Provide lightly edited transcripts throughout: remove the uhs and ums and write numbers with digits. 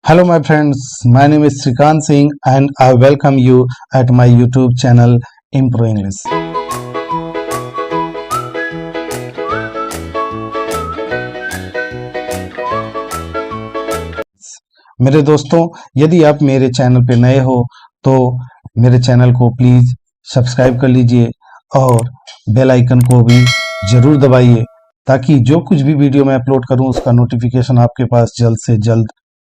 Hello, my friends. My name is Srikant Singh, and I welcome you at my YouTube channel Impro English. मेरे दोस्तों, यदि आप मेरे channel पे नए हो तो मेरे चैनल को प्लीज सब्सक्राइब कर लीजिए और बेल आइकन को भी जरूर दबाइए ताकि जो कुछ भी वीडियो मैं अपलोड करूं उसका नोटिफिकेशन आपके पास जल्द से जल्द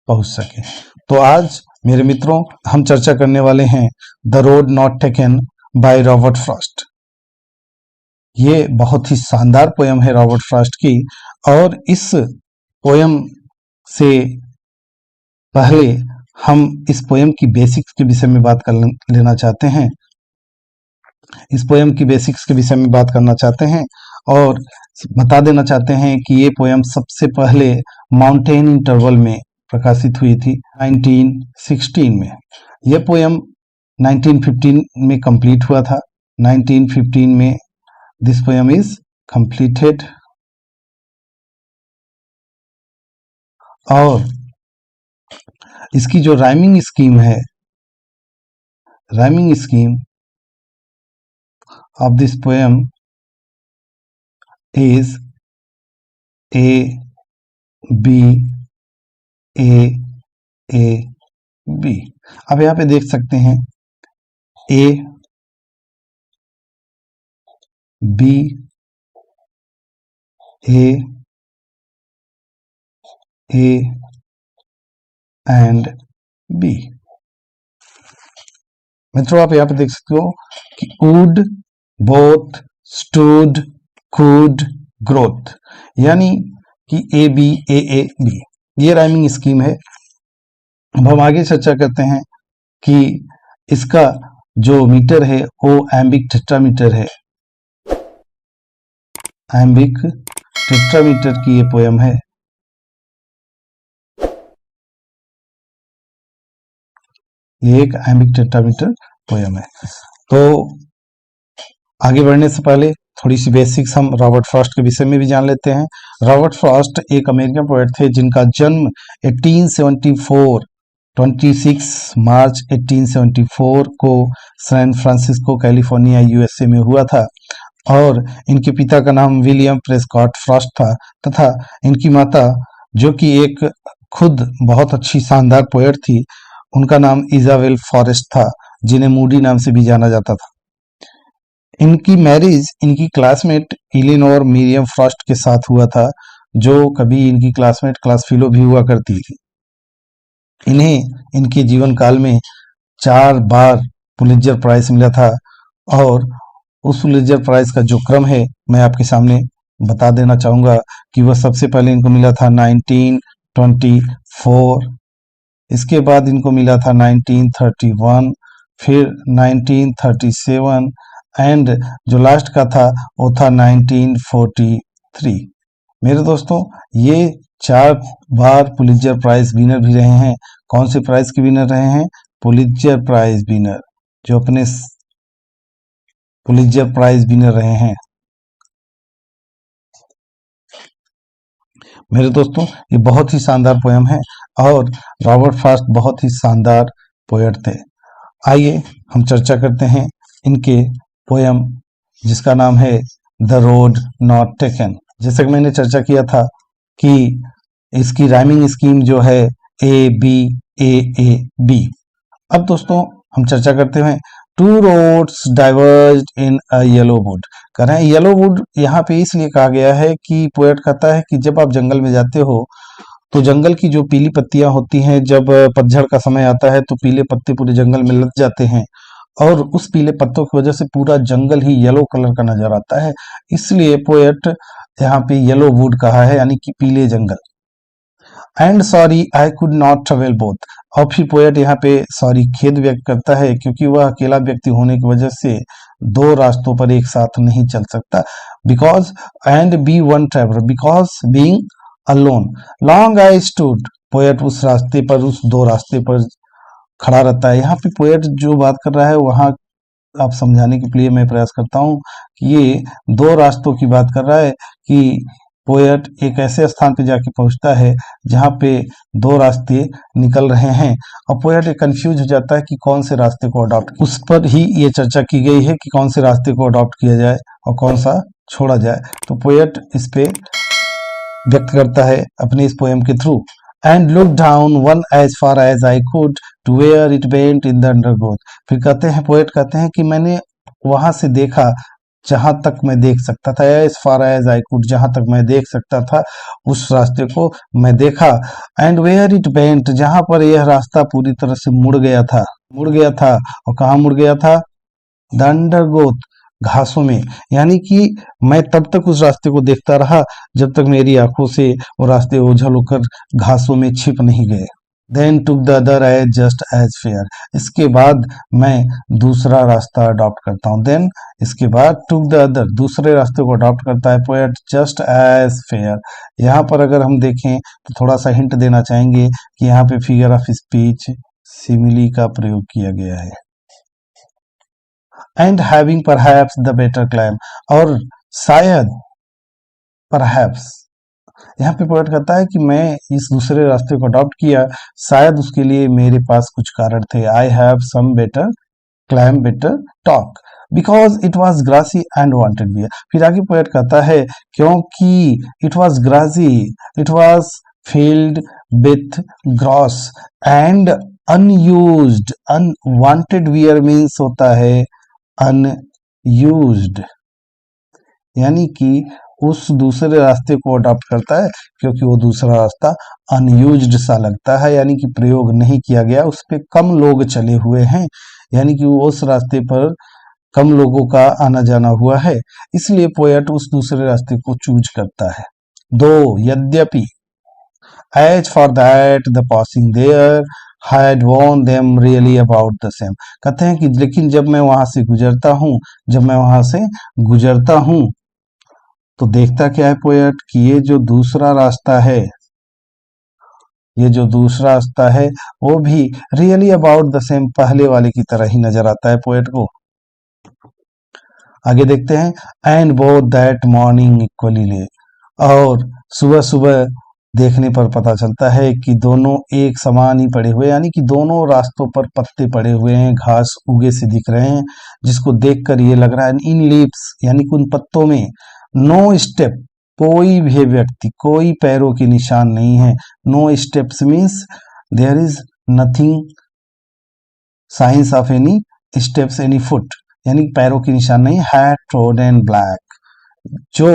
पहुंच सके। तो आज मेरे मित्रों हम चर्चा करने वाले हैं the road not taken by Robert Frost. ये बहुत ही शानदार पोयम है रॉबर्ट फ्रॉस्ट की, और इस पोयम से पहले हम इस पोयम की बेसिक्स के विषय में बात कर लेना चाहते हैं। इस पोयम की बेसिक्स के विषय में बात करना चाहते हैं और बता देना चाहते हैं कि ये पोयम सबसे पहले माउंटेन इंटरवल में प्रकाशित हुई थी 1916 में। यह पोयम 1915 में कंप्लीट हुआ था। 1915 में दिस पोयम इज कंप्लीटेड। और इसकी जो राइमिंग स्कीम है, rhyming scheme of this poem is A B A A B. अब यहाँ पे देख सकते हैं A B A A and B. मित्रों आप यहाँ पे देख सकते हो कि wood, both, stood, could, growth, यानी कि ए बी ए बी, ये राइमिंग स्कीम है। अब हम आगे चर्चा करते हैं कि इसका जो मीटर है वो एम्बिक टेट्रामीटर है। एम्बिक टेट्रामीटर की ये पोयम है। ये एक एम्बिक टेट्रामीटर पोयम है। तो आगे बढ़ने से पहले थोड़ी सी बेसिक्स हम रॉबर्ट फ्रॉस्ट के विषय में भी जान लेते हैं। रॉबर्ट फ्रॉस्ट एक अमेरिकन पोएट थे जिनका जन्म 1874 26 मार्च 1874 को सैन फ्रांसिस्को कैलिफोर्निया यूएसए में हुआ था। और इनके पिता का नाम विलियम प्रेस्कॉट फ्रॉस्ट था तथा इनकी माता, जो कि एक खुद बहुत अच्छी शानदार पोएट थी, उनका नाम इजाबेल फॉरेस्ट था, जिन्हें मूडी नाम से भी जाना जाता था। इनकी मैरिज इनकी क्लासमेट इलिनोर मिरियम फ्रॉस्ट के साथ हुआ था, जो कभी इनकी क्लासमेट क्लास फेलो भी हुआ करती थी। इन्हें इनके जीवन काल में 4 बार पुलित्जर प्राइज मिला था, और उस पुलित्जर प्राइज का जो क्रम है मैं आपके सामने बता देना चाहूंगा कि वह सबसे पहले इनको मिला था 1924, इसके बाद इनको मिला था 1931, फिर 1937 एंड जो लास्ट का था वो था 1943। मेरे दोस्तों ये 4 बार पुलित्जर प्राइज विनर भी रहे हैं। कौन से प्राइज के विनर रहे हैं? पुलित्जर प्राइज विनर, जो अपने पुलित्जर प्राइज विनर रहे हैं। मेरे दोस्तों ये बहुत ही शानदार पोयम है और रॉबर्ट फ्रॉस्ट बहुत ही शानदार पोएट थे। आइए हम चर्चा करते हैं इनके पोयम जिसका नाम है द रोड नॉट टेकन। जैसे कि मैंने चर्चा किया था कि इसकी राइमिंग स्कीम जो है ए बी ए बी। अब दोस्तों हम चर्चा करते हैं two roads डाइवर्ज्ड in a yellow would. कह रहे हैं येलो वुड यहाँ पे इसलिए कहा गया है कि पोएट कहता है कि जब आप जंगल में जाते हो तो जंगल की जो पीली पत्तियां होती हैं, जब पतझड़ का समय आता है तो पीले पत्ते पूरे जंगल में लग जाते हैं, और उस पीले पत्तों की वजह से पूरा जंगल ही येलो कलर का नजर आता है। इसलिए पोएट यहाँ पे येलो वुड कहा है, यानी कि पीले जंगल। And sorry I could not travel both. और फिर पोएट यहाँ पे सॉरी खेद व्यक्त करता है क्योंकि वह अकेला व्यक्ति होने की वजह से 2 रास्तों पर एक साथ नहीं चल सकता। Because and be one traveller because being alone long I stood. Poet उस रास्ते पर, उस 2 रास्ते पर खड़ा रहता है। यहाँ पे पोएट जो बात कर रहा है वहां आप समझाने के लिए मैं प्रयास करता हूँ कि ये 2 रास्तों की बात कर रहा है कि पोएट एक ऐसे स्थान पे जाके पहुंचता है जहाँ पे दो रास्ते निकल रहे हैं और पोएट कंफ्यूज हो जाता है कि कौन से रास्ते को अडॉप्ट, उस पर ही ये चर्चा की गई है कि कौन से रास्ते को अडॉप्ट किया जाए और कौन सा छोड़ा जाए। तो पोएट इस पे व्यक्त करता है अपने इस पोएम के थ्रू। And look down one as far as I could to where it went in the undergrowth. फिर कहते हैं, पोएट कहते हैं कि मैंने वहां से देखा जहां तक मैं देख सकता था, as far as I could, जहां तक मैं देख सकता था उस रास्ते को मैं देखा। एंड वेयर इट वेंट, जहां पर यह रास्ता पूरी तरह से मुड़ गया था और कहाँ मुड़ गया था? द अंडरग्रोथ, घासों में। यानी कि मैं तब तक उस रास्ते को देखता रहा जब तक मेरी आंखों से वो रास्ते ओझल होकर घासों में छिप नहीं गए। Then took the other as just as fair, इसके बाद मैं दूसरा रास्ता अडॉप्ट करता हूँ। देन इसके बाद टुक द अदर, दूसरे रास्ते को अडॉप्ट करता है पोएट जस्ट एज फेयर। यहाँ पर अगर हम देखें तो थोड़ा सा हिंट देना चाहेंगे कि यहाँ पे फिगर ऑफ स्पीच सिमिली का प्रयोग किया गया है। And having perhaps the better climb, और शायद परहैप्स, यहाँ पे पोएट कहता है कि मैं इस दूसरे रास्ते को अडॉप्ट किया, शायद उसके लिए मेरे पास कुछ कारण थे। I have some better claim, better talk, because it was grassy and wanted wear. फिर आगे पोएट कहता है क्योंकि it was grassy, it was filled with grass and unused, unwanted wear means होता है अनयूज्ड, यानी कि उस दूसरे रास्ते को अडॉप्ट करता है क्योंकि वो दूसरा रास्ता अनयूज्ड सा लगता है, यानी कि प्रयोग नहीं किया गया, उस पे कम लोग चले हुए हैं, यानी कि उस रास्ते पर कम लोगों का आना जाना हुआ है, इसलिए पोएट उस दूसरे रास्ते को चूज करता है। दो यद्यपि as for that the passing there had warned them really about the same, कहते हैं कि लेकिन जब मैं वहां से गुजरता हूं तो देखता क्या है पोएट कि ये जो दूसरा रास्ता है वो भी रियली अबाउट द सेम, पहले वाले की तरह ही नजर आता है पोएट को। आगे देखते हैं, and both that morning equally ले, और सुबह सुबह देखने पर पता चलता है कि दोनों एक समान ही पड़े हुए, यानी कि दोनों रास्तों पर पत्ते पड़े हुए हैं, घास उगे से दिख रहे हैं, जिसको देखकर ये लग रहा है इन लीव्स, यानी कि उन पत्तों में नो स्टेप, कोई भी व्यक्ति, कोई पैरों के निशान नहीं है। No steps means there is nothing signs of any steps, any foot, यानी पैरों के निशान नहीं। हैड ट्रोडन ब्लैक, जो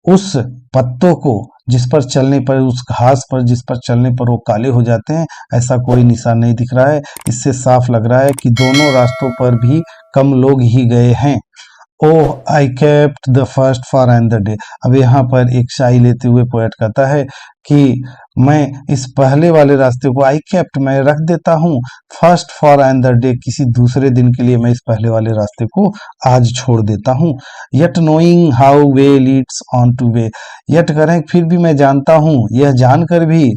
उस पत्तों को जिस पर चलने पर, उस घास पर जिस पर चलने पर वो काले हो जाते हैं, ऐसा कोई निशान नहीं दिख रहा है। इससे साफ लग रहा है कि दोनों रास्तों पर भी कम लोग ही गए हैं। Oh I kept the first for and the day, अब यहाँ पर एक शाई लेते हुए पोएट कहता है कि मैं इस पहले वाले रास्ते को आई केप्ट, मैं रख देता हूँ, first for and the day, किसी दूसरे दिन के लिए मैं इस पहले वाले रास्ते को आज छोड़ देता हूँ। Yet knowing how way Leeds on two way, yet करें फिर भी मैं जानता हूँ, यह जानकर भी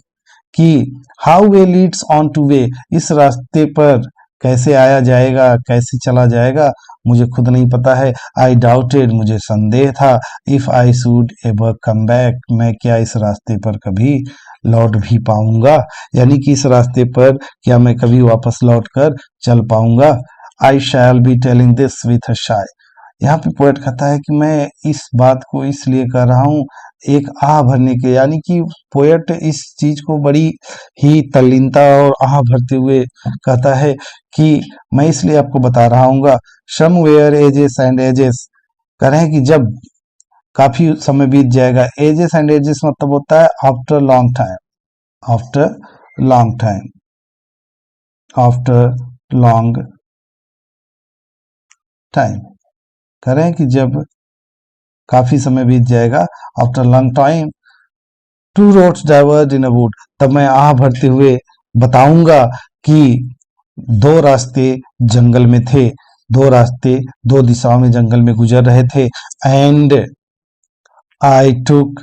कि how way Leeds on two way, इस रास्ते पर कैसे आया जाएगा, कैसे चला जाएगा, मुझे खुद नहीं पता है। आई डाउटेड, मुझे संदेह था, if I should ever come back, मैं क्या इस रास्ते पर कभी लौट भी पाऊंगा, यानी कि इस रास्ते पर क्या मैं कभी वापस लौट कर चल पाऊंगा। I shall be telling this with a sigh, यहाँ पे पोएट कहता है कि मैं इस बात को इसलिए कर रहा हूँ एक आह भरने के, यानी कि पोएट इस चीज को बड़ी ही तल्लीनता और आह भरते हुए कहता है कि मैं इसलिए आपको बता रहा हूँ। समवेयर एजेस एंड एजेस, कह रहे हैं कि जब काफी समय बीत जाएगा, एजेस एंड एजेस मतलब होता है after long time, after long time, after long time, कह रहे हैं कि जब काफी समय बीत जाएगा, after long time, two roads diverge in a wood, तब मैं आह भरते हुए बताऊंगा कि दो रास्ते जंगल में थे, दो रास्ते दो दिशाओं में जंगल में गुजर रहे थे। And I took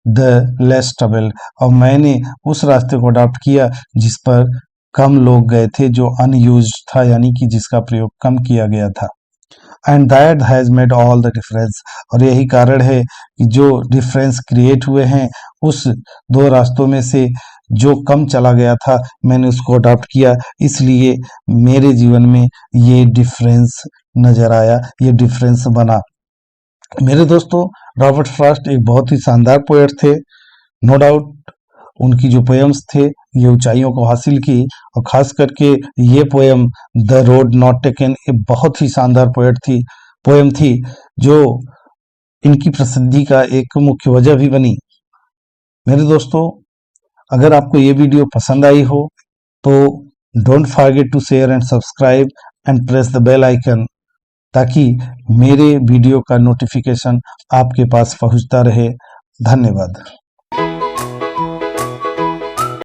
the less trouble, और मैंने उस रास्ते को अडॉप्ट किया जिस पर कम लोग गए थे, जो अनयूज्ड था, यानी कि जिसका प्रयोग कम किया गया था। And that has made all the difference. और यही कारण है कि जो डिफरेंस क्रिएट हुए हैं, उस दो रास्तों में से जो कम चला गया था मैंने उसको अडॉप्ट किया, इसलिए मेरे जीवन में ये डिफरेंस नजर आया, ये डिफरेंस बना। मेरे दोस्तों, रॉबर्ट फ्रॉस्ट एक बहुत ही शानदार पोएट थे। नो डाउट उनकी जो पोएम्स थे ये ऊंचाइयों को हासिल की, और खास करके ये poem the road not taken एक बहुत ही शानदार पोएम थी, जो इनकी प्रसिद्धि का एक मुख्य वजह भी बनी। मेरे दोस्तों, अगर आपको ये वीडियो पसंद आई हो तो don't forget to share and subscribe and press the bell icon, ताकि मेरे वीडियो का नोटिफिकेशन आपके पास पहुंचता रहे। धन्यवाद।